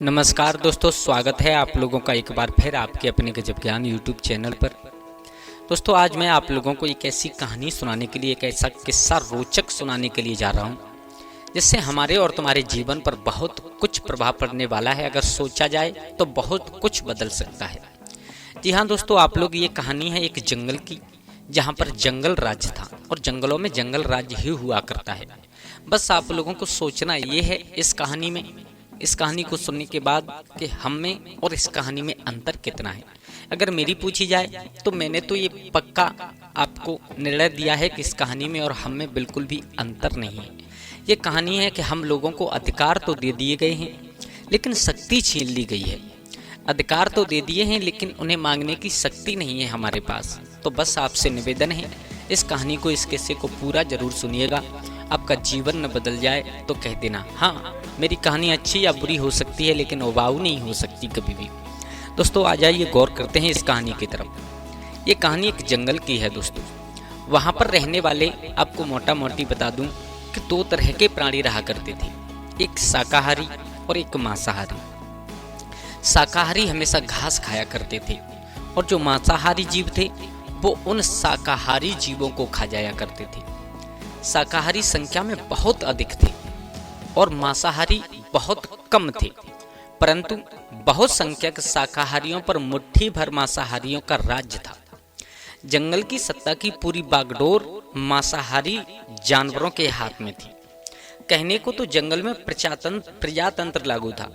नमस्कार दोस्तों, स्वागत है आप लोगों का एक बार फिर आपके अपने गजब ज्ञान यूट्यूब चैनल पर। दोस्तों, आज मैं आप लोगों को एक ऐसी कहानी सुनाने के लिए, एक ऐसा किस्सा रोचक सुनाने के लिए जा रहा हूं, जिससे हमारे और तुम्हारे जीवन पर बहुत कुछ प्रभाव पड़ने वाला है। अगर सोचा जाए तो बहुत कुछ बदल सकता है। जी हाँ दोस्तों, आप लोग, ये कहानी है एक जंगल की, जहाँ पर जंगल राज्य था और जंगलों में जंगल राज्य ही हुआ करता है। बस आप लोगों को सोचना ये है इस कहानी को सुनने के बाद कि हम में और इस कहानी में अंतर कितना है। अगर मेरी पूछी जाए तो मैंने तो ये पक्का आपको निर्णय दिया है कि इस कहानी में और हम में बिल्कुल भी अंतर नहीं है। ये कहानी है कि हम लोगों को अधिकार तो दे दिए गए हैं, लेकिन शक्ति छीन ली गई है। अधिकार तो दे दिए हैं, लेकिन उन्हें मांगने की शक्ति नहीं है हमारे पास। तो बस आपसे निवेदन है, इस कहानी को, इस किस्से को पूरा जरूर सुनिएगा। आपका जीवन न बदल जाए तो कह देना, हाँ मेरी कहानी अच्छी या बुरी हो सकती है, लेकिन उबाऊ नहीं हो सकती कभी भी। दोस्तों, आ जाइए, गौर करते हैं इस कहानी की तरफ। ये कहानी एक जंगल की है दोस्तों। वहाँ पर रहने वाले, आपको मोटा मोटी बता दूं कि दो तरह के प्राणी रहा करते थे, एक शाकाहारी और एक मांसाहारी। शाकाहारी हमेशा घास खाया करते थे और जो मांसाहारी जीव थे वो उन शाकाहारी जीवों को खा जाया करते थे। शाकाहारी संख्या में बहुत अधिक थे और मांसाहारी बहुत कम थे, परंतु बहुत संख्यक शाकाहारियों पर मुट्ठी भर मांसाहारियों का राज्य था। जंगल की सत्ता की पूरी बागडोर मांसाहारी जानवरों के हाथ में थी। कहने को तो जंगल में प्रजातंत्र लागू था।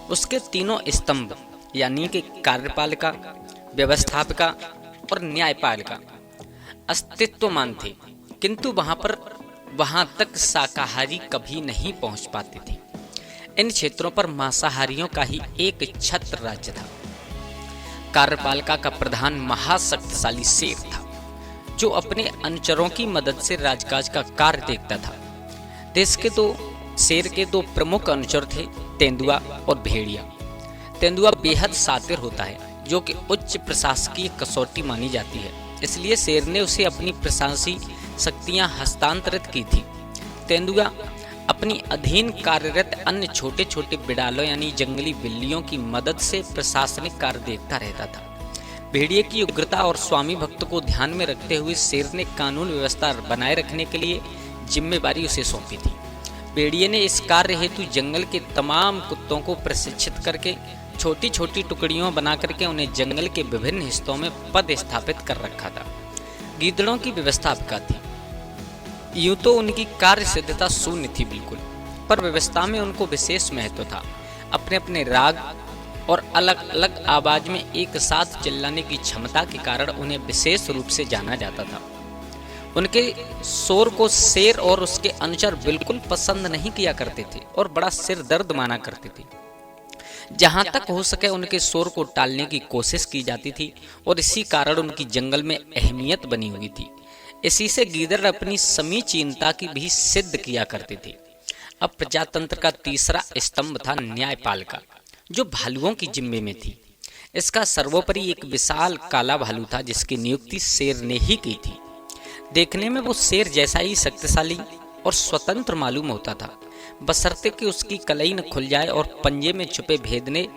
उसके तीनों स्तंभ यानी कि कार्यपालिका, व्यवस्थापिका और न्यायपालिका अस्तित्वमान थे, किंतु वहां तक शाकाहारी कभी नहीं पहुंच पाते थे। इन क्षेत्रों पर मांसाहारियों का ही एक छत्र राज्य था। कार्यपालिका का प्रधान महाशक्तिशाली शेर था, जो अपने अनुचरों की मदद से राजकाज का कार्य देखता था। देश के शेर के दो प्रमुख अनुचर थे, तेंदुआ और भेड़िया। तेंदुआ बेहद शातिर होता है, जो कि उच्च प्रशासकीय कसौटी मानी जाती है, इसलिए शेर ने उसे अपनी प्रशासकीय शक्तियां हस्तांतरित की थी। तेंदुआ अपनी अधीन कार्यरत अन्य छोटे छोटे बिड़ालों यानी जंगली बिल्लियों की मदद से प्रशासनिक कार्य देखता रहता था। भेड़िए की उग्रता और स्वामी भक्त को ध्यान में रखते हुए शेर ने कानून व्यवस्था बनाए रखने के लिए जिम्मेदारी उसे सौंपी थी। भेड़िए ने इस कार्य हेतु जंगल के तमाम कुत्तों को प्रशिक्षित करके छोटी छोटी टुकड़ियों बना करके उन्हें जंगल के विभिन्न हिस्सों में पद स्थापित कर रखा था। गीदड़ों की व्यवस्थापिका थी। यूं तो उनकी कार्य सिद्धता शून्य थी बिल्कुल, पर व्यवस्था में उनको विशेष महत्व था। अपने अपने राग और अलग अलग आवाज में एक साथ चिल्लाने की क्षमता के कारण उन्हें विशेष रूप से जाना जाता था। उनके शोर को शेर और उसके अनुचर बिल्कुल पसंद नहीं किया करते थे और बड़ा सिर दर्द माना करते थे। जहां तक हो सके उनके शोर को टालने की कोशिश की जाती थी और इसी कारण उनकी जंगल में अहमियत बनी हुई थी। इसी से गीदड़ अपनी समीचीनता की भी सिद्ध किया करते थे। अब प्रजातंत्र का तीसरा स्तंभ था न्यायपालिका, जो भालुओं की जिम्मे में थी। इसका सर्वोपरि एक विशाल काला भालू था, जिसकी नियुक्ति शेर ने ही की थी। देखने में वो शेर जैसा ही शक्तिशाली और स्वतंत्र मालूम होता था, बशर्ते कि उसकी कलई न खुल जाए और पंजे में छुपे भेदने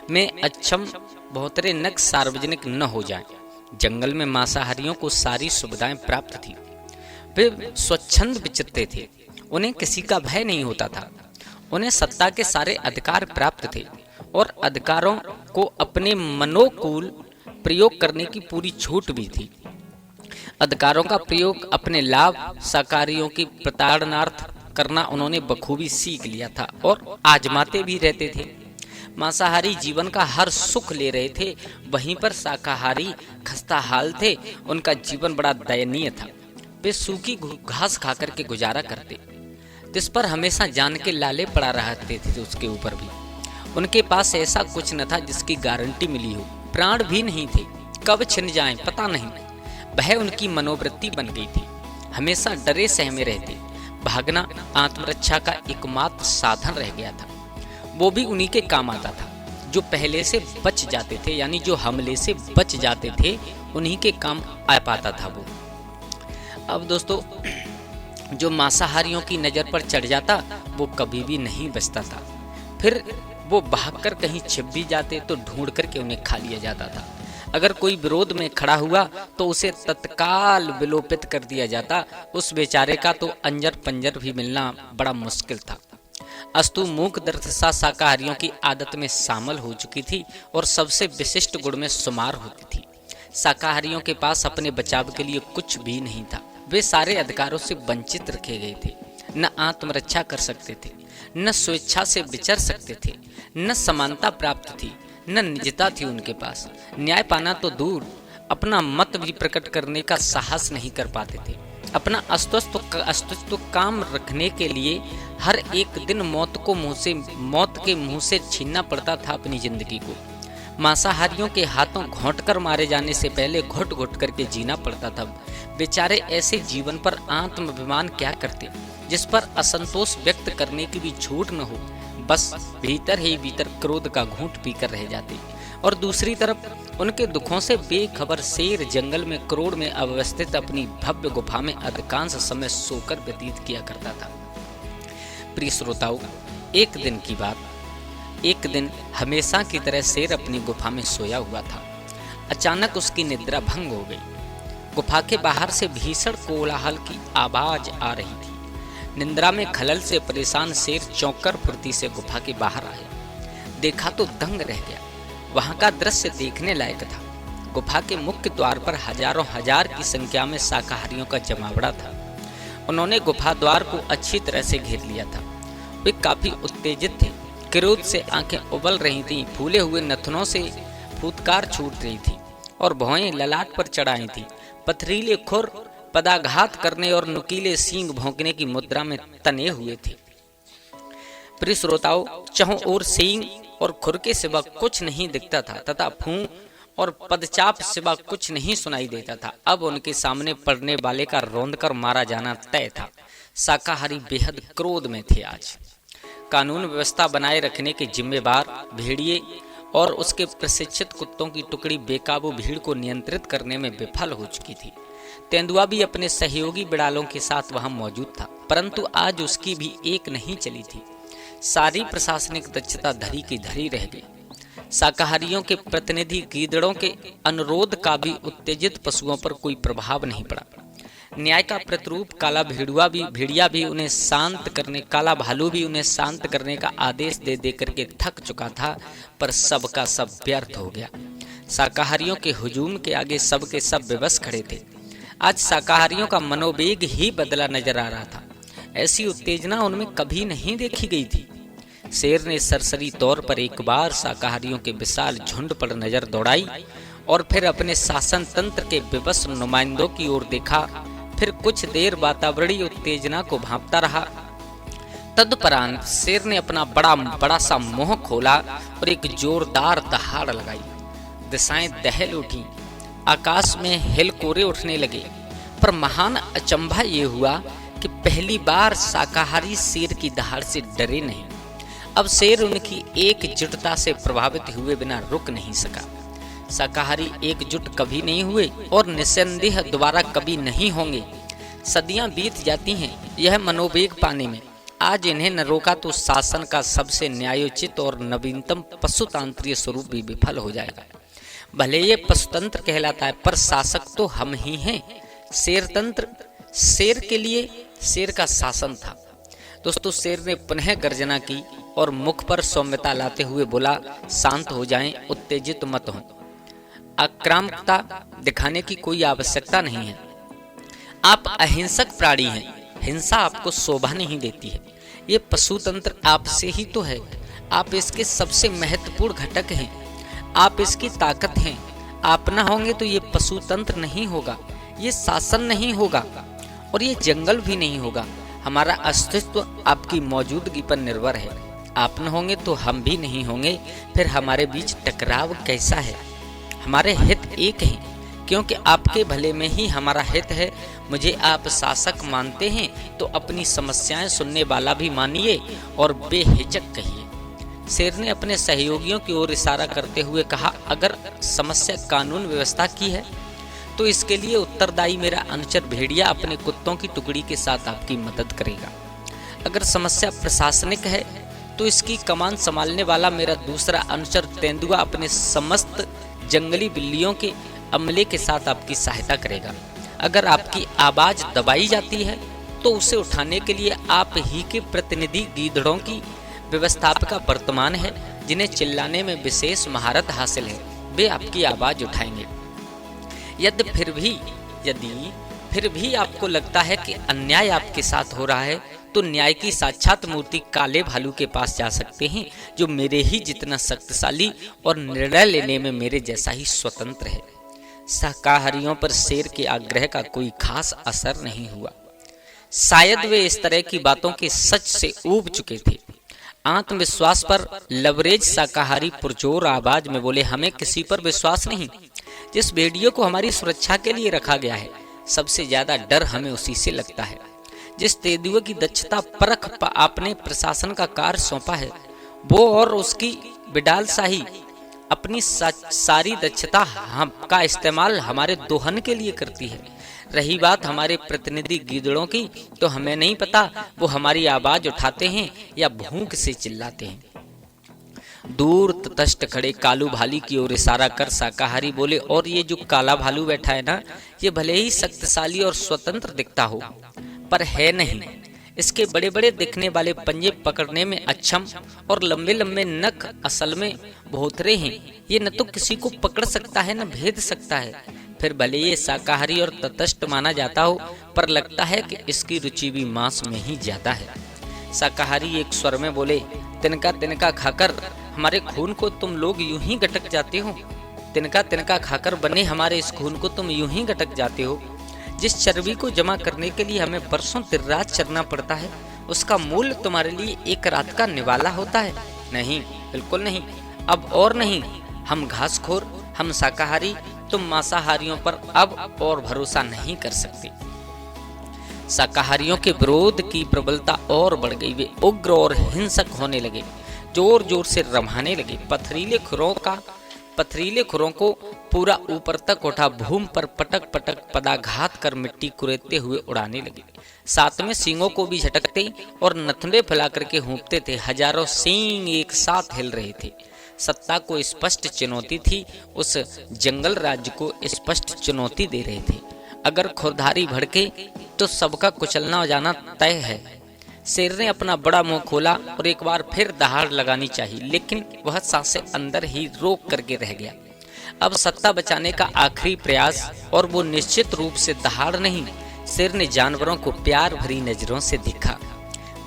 में अक्षम बहुतरे नग सार्वजनिक न हो जाए। जंगल में मांसाहारियों को सारी सुविधाएं प्राप्त थी। वे स्वच्छंद विचरते थे, उन्हें किसी का भय नहीं होता था। उन्हें सत्ता के सारे अधिकार प्राप्त थे और अधिकारों को अपने मनोकूल प्रयोग करने की पूरी छूट भी थी। अधिकारों का प्रयोग अपने लाभ शाकाहारियों की प्रताड़नार्थ करना उन्होंने बखूबी सीख लिया था और आजमाते भी रहते थे। मांसाहारी जीवन का हर सुख ले रहे थे, वहीं पर शाकाहारी खस्ता हाल थे। उनका जीवन बड़ा दयनीय था। वे सूखी घास खाकर के गुजारा करते, जिस पर हमेशा जान के लाले पड़ा रहते थे। उसके ऊपर भी उनके पास ऐसा कुछ न था जिसकी गारंटी मिली हो। प्राण भी नहीं थे, कब छिन जाएं पता नहीं। वह उनकी मनोवृत्ति बन गई थी। हमेशा डरे सहमे रहते। भागना आत्मरक्षा का एकमात्र साधन रह गया था। वो भी उन्हीं के काम आता था जो पहले से बच जाते थे, यानी जो हमले से बच जाते थे, उन्हीं के काम आ पाता था वो। अब दोस्तों, जो मांसाहारियों की नज़र पर चढ़ जाता वो कभी भी नहीं बचता था। फिर वो भागकर कहीं छिप भी जाते तो ढूंढ करके उन्हें खा लिया जाता था। अगर कोई विरोध में खड़ा हुआ तो उसे तत्काल विलोपित कर दिया जाता। उस बेचारे का तो अंजर पंजर भी मिलना बड़ा मुश्किल था। अस्तु मूक दुर्दशा शाकाहारियों की आदत में शामिल हो चुकी थी और सबसे विशिष्ट गुण में शुमार होती थी। शाकाहारियों के पास अपने बचाव के लिए कुछ भी नहीं था। वे सारे अधिकारों से वंचित रखे गए थे। न आत्मरक्षा कर सकते थे, न स्वेच्छा से विचर सकते थे, न समानता प्राप्त थी, न निजता थी उनके पास। न्याय पाना तो दूर, अपना मत भी प्रकट करने का साहस नहीं कर पाते थे। अपना अस्तित्व काम रखने के लिए हर एक दिन मौत के मुंह से छीनना पड़ता था अपनी जिंदगी को। मांसाहारियों के हाथों घोंटकर मारे जाने से पहले घुट घुट करके जीना पड़ता था। बेचारे ऐसे जीवन पर आत्माभिमान क्या करते, जिस पर असंतोष व्यक्त करने की भी छूट न हो। बस भीतर ही भीतर क्रोध का घूंट पीकर रह जाते। और दूसरी तरफ उनके दुखों से बेखबर शेर जंगल में क्रोड़ में अवस्थित अपनी भव्य गुफा में अधिकांश समय सोकर व्यतीत किया करता था। प्रिय श्रोताओं, एक दिन की बात, एक दिन हमेशा की तरह शेर अपनी गुफा में सोया हुआ था। अचानक उसकी निद्रा भंग हो गई। गुफा के बाहर से भीषण कोलाहल की आवाज आ रही थी। निद्रा में खलल से परेशान शेर चौंककर फुर्ती से गुफा के बाहर आया। देखा तो दंग रह गया। वहां का दृश्य देखने लायक था। गुफा के मुख्य द्वार पर हजारों हजार की संख्या में शाकाहारियों का जमावड़ा था। उन्होंने गुफा द्वार को अच्छी तरह से घेर लिया था। वे काफी उत्तेजित थे। क्रोध से आंखें उबल रही थीं, फूले हुए नथनों से फूतकार छूट रही थी और भौएं ललाट पर चढ़ाई थी। पथरीले खुर पदाघात करने और नुकीले सींग भौंकने की मुद्रा में तने हुए थे। प्रिय श्रोताओं, चारों ओर सींग और खुर के सिवा कुछ नहीं दिखता था तथा फूं और पदचाप सिवा कुछ नहीं सुनाई देता था। अब उनके सामने पड़ने वाले का रौंदकर मारा जाना तय था। शाकाहारी बेहद क्रोध में थे। आज कानून व्यवस्था बनाए रखने के जिम्मेवार भेड़िए और उसके प्रशिक्षित कुत्तों की टुकड़ी बेकाबू भीड़ को नियंत्रित करने में विफल हो चुकी थी। तेंदुआ भी अपने सहयोगी बिड़ालों के साथ वहां मौजूद था, परंतु आज उसकी भी एक नहीं चली थी। सारी प्रशासनिक दक्षता धरी की धरी रह गई। शाकाहारियों के प्रतिनिधि गीदड़ों के अनुरोध का भी उत्तेजित पशुओं पर कोई प्रभाव नहीं पड़ा। न्याय का प्रतिरूप काला भेड़िया भी उन्हें शांत करने, काला भालू भी उन्हें शांत करने का आदेश दे दे करके थक चुका था, पर सबका सब व्यर्थ हो गया। शाकाहारियों के हुजूम के आगे सब के सब बेबस खड़े थे। आज शाकाहारियों का मनोवेग ही बदला नजर आ रहा था। ऐसी उत्तेजना उनमें कभी नहीं देखी गई थी। शेर ने सरसरी तौर पर एक बार शाकाहारियों के विशाल झुंड पर नजर दौड़ाई और फिर अपने शासन तंत्र के विवश नुमाइंदों की ओर देखा। फिर कुछ देर वातावरणीय उत्तेजना को भांपता रहा। तदुपरांत शेर ने अपना बड़ा सा मुंह खोला और एक जोरदार दहाड़ लगाई। दिशाएं दहल उठी, आकाश में हिलकोरे उठने लगे। पर महान अचंभा ये हुआ कि पहली बार शाकाहारी शेर की दहाड़ से डरे नहीं। अब शेर उनकी एकजुटता से प्रभावित हुए बिना रुक नहीं सका। शाकाहारी एकजुट कभी नहीं हुए और निस्संदेह दोबारा कभी नहीं होंगे। सदियां बीत जाती हैं यह मनोवेग पाने में। आज इन्हें न रोका तो शासन का सबसे न्यायोचित और नवीनतम पशुतांत्रिक स्वरूप भी विफल हो जाएगा। भले ये पशुतंत्र कहलाता है, पर शासक तो हम ही हैं। शेरतंत्र शेर के लिए शेर का शासन था। दोस्तों, शेर ने पुनः गर्जना की और मुख पर सौम्यता लाते हुए बोला, शांत हो जाएं, उत्तेजित मत हो। आक्रामकता दिखाने की कोई आवश्यकता नहीं है। आप अहिंसक प्राणी हैं। हिंसा आपको शोभा नहीं देती है। ये पशुतंत्र आपसे ही तो है। आप इसके सबसे महत्वपूर्ण घटक हैं। आप इसकी ताकत हैं। आप न होंगे तो ये पशुतंत्र नहीं होगा, ये शासन नहीं होगा और ये जंगल भी नहीं होगा। हमारा अस्तित्व आपकी मौजूदगी पर निर्भर है। आप न होंगे तो हम भी नहीं होंगे। फिर हमारे बीच टकराव कैसा है? हमारे हित एक हैं, क्योंकि आपके भले में ही हमारा हित है। मुझे आप शासक मानते हैं तो अपनी समस्याएं सुनने वाला भी मानिए और बेहिचक कहिए। शेर ने अपने सहयोगियों की ओर इशारा करते हुए कहा, अगर समस्या कानून व्यवस्था की है तो इसके लिए उत्तरदायी मेरा अनुचर भेड़िया अपने कुत्तों की टुकड़ी के साथ आपकी मदद करेगा। अगर समस्या प्रशासनिक है तो इसकी कमान संभालने वाला मेरा दूसरा अनुचर तेंदुआ अपने समस्त जंगली बिल्लियों के अमले के साथ आपकी सहायता करेगा। अगर आपकी आवाज दबाई जाती है तो उसे उठाने के लिए आप ही के प्रतिनिधि गीदड़ों की व्यवस्थापिका वर्तमान है, जिन्हें चिल्लाने में विशेष महारत हासिल है। वे आपकी आवाज उठाएंगे। यदि फिर भी आपको लगता है कि अन्याय आपके साथ हो रहा है, तो न्याय की साक्षात मूर्ति काले भालू के पास जा सकते हैं, जो मेरे ही जितना शक्तिशाली और निर्णय लेने में मेरे जैसा ही स्वतंत्र है। शाकाहारियों पर शेर के आग्रह का कोई खास असर नहीं हुआ। शायद वे इस तरह की बातों के सच से ऊब चुके थे। आत्मविश्वास पर लवरेज शाकाहारी पुरजोर आवाज में बोले, हमें किसी पर विश्वास नहीं। जिस भेड़ियों को हमारी सुरक्षा के लिए रखा गया है, सबसे ज्यादा डर हमें उसी से लगता है। जिस तेंदुए की दक्षता परख आपने प्रशासन का कार्य सौंपा है, वो और उसकी बिडाल शाही अपनी सारी दक्षता का इस्तेमाल हमारे दोहन के लिए करती है। रही बात हमारे प्रतिनिधि गीदड़ों की, तो हमें नहीं पता वो हमारी आवाज उठाते हैं या भूख से चिल्लाते हैं। दूर तटस्थ खड़े कालू भालू की ओर इशारा कर शाकाहारी बोले, और ये जो काला भालू बैठा है ना, ये भले ही शक्तिशाली और स्वतंत्र दिखता हो, पर है नहीं। इसके बड़े बड़े दिखने वाले पंजे पकड़ने में अक्षम और लंबे लंबे नख असल में भोथरे हैं। ये न तो किसी को पकड़ सकता है न भेद सकता है। फिर भले ये शाकाहारी और तटस्थ माना जाता हो, पर लगता है कि इसकी रुचि भी मांस में ही ज्यादा है। शाकाहारी एक स्वर में बोले, तिनका तिनका खाकर हमारे खून को तुम लोग यूं ही गटक जाते हो। तिनका तिनका खाकर बने हमारे इस खून को तुम यूं ही गटक जाते हो। जिस चर्बी को जमा करने के लिए हमें बरसों दिन रात चरना पड़ता है, उसका मूल्य तुम्हारे लिए एक रात का निवाला होता है। नहीं, बिल्कुल नहीं, अब और नहीं। हम घासखोर, हम शाकाहारी, तुम मांसाहारियों पर अब और भरोसा नहीं कर सकते। शाकाहारियों के विरोध की प्रबलता और बढ़ गई। वे उग्र और हिंसक होने लगे, जोर जोर से रमाने लगे। पथरीले खुरों को पूरा ऊपर तक उठा भूमि पर पटक पटक पदाघात कर मिट्टी कुरेदते हुए उड़ाने लगे। साथ में सींगों को भी झटकते और नथुने फैला करके हूंपते थे। हजारों सींग एक साथ हिल रहे थे। सत्ता को स्पष्ट चुनौती थी, उस जंगल राज्य को स्पष्ट चुनौती दे रहे थे। अगर खुरधारी भड़के तो सबका कुचलना जाना तय है। शेर ने अपना बड़ा मुंह खोला और एक बार फिर दहाड़ लगानी चाहिए, लेकिन वह सांसें अंदर ही रोक करके रह गया। अब सत्ता बचाने का आखिरी प्रयास, और वो निश्चित रूप से दहाड़ नहीं। शेर ने जानवरों को प्यार भरी नजरों से देखा,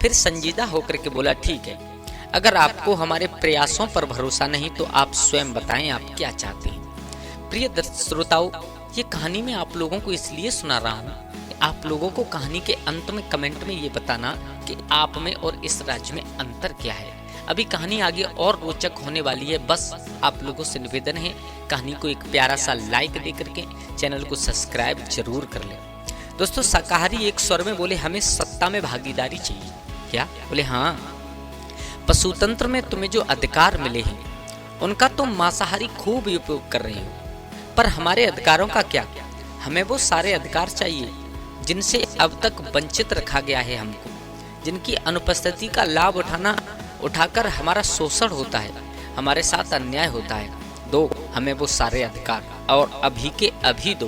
फिर संजीदा होकर के बोला, ठीक है, अगर आपको हमारे प्रयासों पर भरोसा नहीं तो आप स्वयं बताएं आप क्या चाहते हैं। प्रिय श्रोताओं, ये कहानी मैं आप लोगों को इसलिए सुना रहा हूँ, आप लोगों को कहानी के अंत में कमेंट में ये बताना कि आप में और इस राज्य में अंतर क्या है। अभी कहानी आगे और रोचक होने वाली है। बस आप लोगों से निवेदन है, कहानी को एक प्यारा सा लाइक दे करके चैनल को सब्सक्राइब जरूर कर लें। दोस्तों, शाकाहारी एक स्वर में बोले, हमें सत्ता में भागीदारी चाहिए। क्या? बोले, हाँ, पशुतंत्र में तुम्हें जो अधिकार मिले हैं उनका तुम मांसाहारी खूब उपयोग कर रहे हो, पर हमारे अधिकारों का क्या? हमें वो सारे अधिकार चाहिए जिनसे अब तक वंचित रखा गया है हमको, जिनकी अनुपस्थिति का लाभ उठाकर हमारा शोषण होता है, हमारे साथ अन्याय होता है। दो हमें वो सारे अधिकार, और अभी के अभी दो।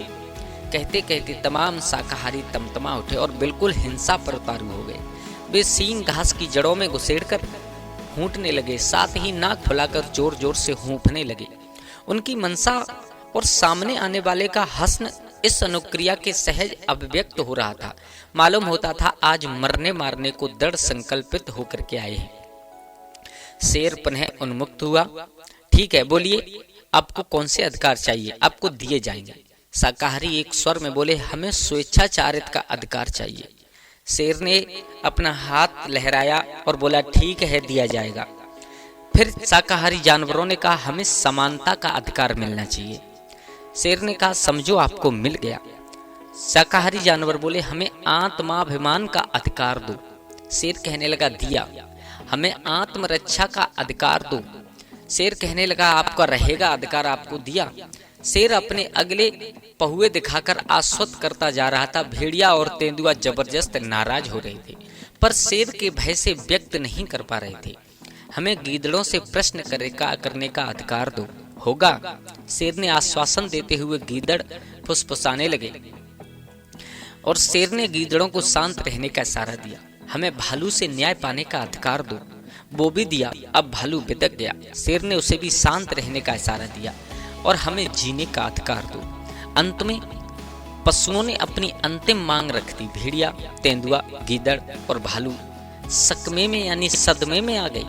कहते कहते तमाम शाकाहारी तमतमा उठे और बिल्कुल हिंसा पर उतारू हो गए। वे सींग घास की जड़ों में घुसेड़कर हूंटने लगे, साथ ही नाक फुलाकर जोर जोर से हूंफने लगे। उनकी मनसा और सामने आने वाले का हस्न इस अनुक्रिया के सहज अभिव्यक्त हो रहा था। मालूम होता था आज मरने मारने को दृढ़ संकल्पित होकर के आए हैं। शेर पुनः उन्मुक्त हुआ। ठीक है, बोलिए, आपको कौन से अधिकार चाहिए? आपको दिए जाएंगे। शाकाहारी एक स्वर में बोले, हमें स्वेच्छाचारित का अधिकार चाहिए। शेर ने अपना हाथ लहराया और बोला, ठीक है, दिया जाएगा। फिर शाकाहारी जानवरों ने कहा, हमें समानता का अधिकार मिलना चाहिए। शेर ने कहा, समझो आपको मिल गया। शाकाहारी जानवर बोले, हमें आत्माभिमान का अधिकार दो। शेर कहने लगा, दिया। हमें आत्मरक्षा का अधिकार दो। शेर कहने लगा, आपका रहेगा अधिकार, आपको दिया। शेर अपने अगले पहुए दिखाकर आश्वस्त करता जा रहा था। भेड़िया और तेंदुआ जबरदस्त नाराज हो रहे थे, पर शेर के भय से व्यक्त नहीं कर पा रहे थे। हमें गीदड़ों से प्रश्न करने का अधिकार दो। होगा? शेर ने आश्वासन देते हुए गीदड़ फुसफुसाने लगे और शेर ने गीदड़ों को शांत रहने का इशारा दिया। हमें भालू से न्याय पाने का अधिकार दो। वो भी दिया। अब भालू बिदक गया। शेर ने उसे भी शांत रहने का इशारा दिया और हमें जीने का अधिकार दो। अंत में पशुओं ने अपनी अंतिम मांग रख दी। भेड़िया, तेंदुआ, गीदड़ और भालू सकमे में यानी सदमे में आ गई।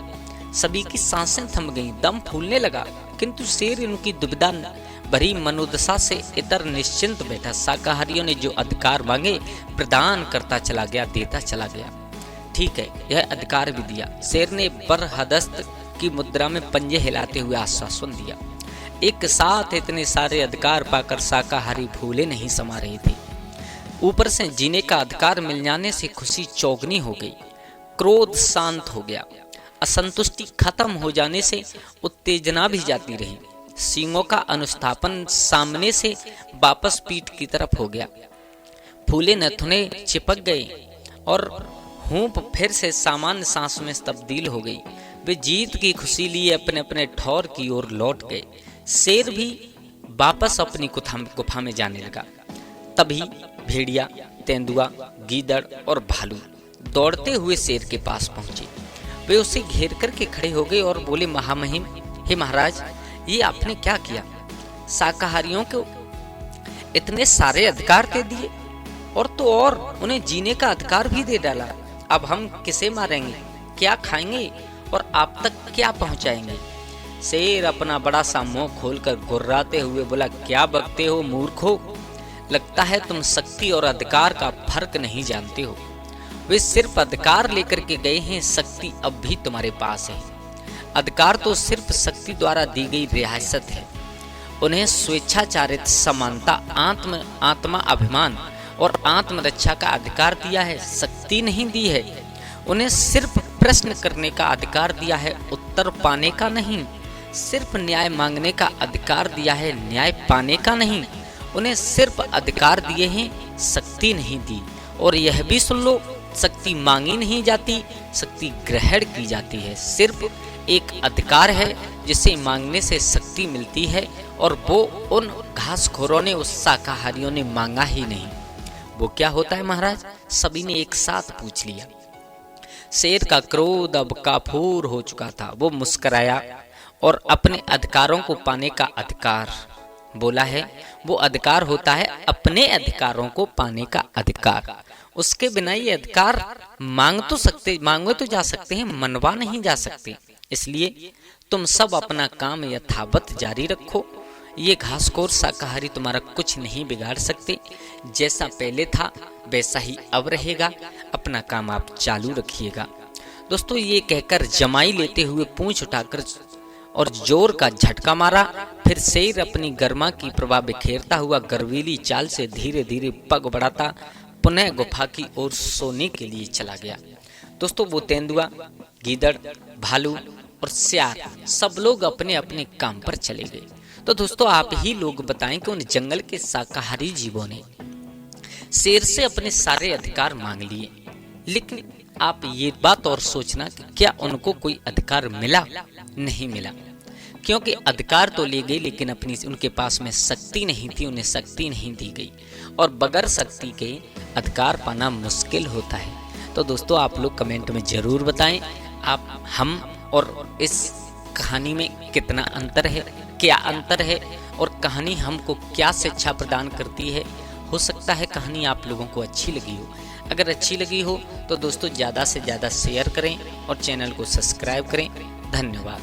सभी की सांसें थम गईं, दम फूलने लगा, किंतु शेर उनकी दुविधा भरी मनोदशा से इतर निश्चिंत बैठा। शाकाहारियों ने जो अधिकार मांगे प्रदान करता चला गया, देता चला गया। ठीक है, यह अधिकार भी दिया। शेर ने बरहदस्त की मुद्रा में पंजे हिलाते हुए आश्वासन दिया। एक साथ इतने सारे अधिकार पाकर शाकाहारी भूले नहीं समा रहे थे। ऊपर से जीने का अधिकार मिल जाने से खुशी चौगनी हो गई, क्रोध शांत हो गया, असंतुष्टि खत्म हो जाने से उत्तेजना भी जाती रही। सींगों का अनुस्थापन सामने से वापस पीठ की तरफ हो गया। फूले नथुने चिपक गए और हूंफ फिर से सामान्य सांस में तब्दील हो गई। वे जीत की खुशी लिए अपने अपने ठौर की ओर लौट गए। शेर भी वापस अपनी गुफा में जाने लगा। तभी भेड़िया, तेंदुआ, गीदड़ और भालू दौड़ते हुए शेर के पास पहुंचे। वे उसे घेर करके खड़े हो गए और बोले, महामहिम, हे महाराज, ये आपने क्या किया? शाकाहारियों को इतने सारे अधिकार दे दिए और तो और उन्हें जीने का अधिकार भी दे डाला। अब हम किसे मारेंगे, क्या खाएंगे और आप तक क्या पहुंचाएंगे? शेर अपना बड़ा सा मुंह खोलकर गुर्राते हुए बोला, क्या बकते हो मूर्खो? लगता है तुम शक्ति और अधिकार का फर्क नहीं जानते हो। वे सिर्फ अधिकार लेकर के गए हैं, शक्ति अब भी तुम्हारे पास है। अधिकार तो सिर्फ शक्ति द्वारा दी गई रियासत है। उन्हें स्वेच्छाचारित समानता, आत्मा अभिमान और आत्मरक्षा का अधिकार दिया है, शक्ति नहीं दी है। उन्हें सिर्फ प्रश्न करने का अधिकार दिया है, उत्तर पाने का नहीं। सिर्फ न्याय मांगने का अधिकार दिया है, न्याय पाने का नहीं। उन्हें सिर्फ अधिकार दिए हैं, शक्ति नहीं दी। और यह भी सुन लो, शक्ति मांगी नहीं जाती, शक्ति ग्रहण की जाती है। सिर्फ एक अधिकार है जिसे मांगने से शक्ति मिलती है, और वो उन घासखोरों ने, उस शाकाहारियों ने मांगा ही नहीं। वो क्या होता है महाराज? सभी ने एक साथ पूछ लिया। शेर का क्रोध अब काफूर हो चुका था। वो मुस्कुराया और अपने अधिकारों को पाने का अधिकार बोला है। वो अधिकार होता है अपने अधिकारों को पाने का अधिकार। उसके बिना ये अधिकार मांगे तो जा सकते हैं, मनवा नहीं जा सकते। इसलिए तुम सब अपना काम यथावत जारी रखो। ये घासखोर शाकाहारी तुम्हारा कुछ नहीं बिगाड़ सकते। जैसा पहले था वैसा ही अब रहेगा। अपना काम आप चालू रखिएगा। दोस्तों, ये कहकर जमाई लेते हुए पूंछ उठाकर और जोर का झटका मारा। फिर शेर अपनी गर्मा की प्रभाव बिखेरता हुआ गर्वीली चाल से धीरे धीरे पग बढ़ाता पुनः गुफा की ओर सोने के लिए चला गया। दोस्तों, वो तेंदुआ, गीदड़, भालू और सियार सब लोग अपने अपने काम पर चले गए। तो दोस्तों, आप ही लोग बताएं कि उन जंगल के शाकाहारी जीवों ने शेर से अपने सारे अधिकार मांग लिए, लेकिन आप ये बात और सोचना कि क्या उनको कोई अधिकार मिला? नहीं मिला, क्योंकि अधिकार तो ले गए, लेकिन अपनी उनके पास में शक्ति नहीं थी, उन्हें शक्ति नहीं दी गई। और बगैर शक्ति के अधिकार पाना मुश्किल होता है। तो दोस्तों, आप लोग कमेंट में जरूर बताएं, आप हम और इस कहानी में कितना अंतर है, क्या अंतर है, और कहानी हमको क्या शिक्षा प्रदान करती है। हो सकता है कहानी आप लोगों को अच्छी लगी हो। अगर अच्छी लगी हो तो दोस्तों ज़्यादा से ज़्यादा शेयर करें और चैनल को सब्सक्राइब करें। धन्यवाद।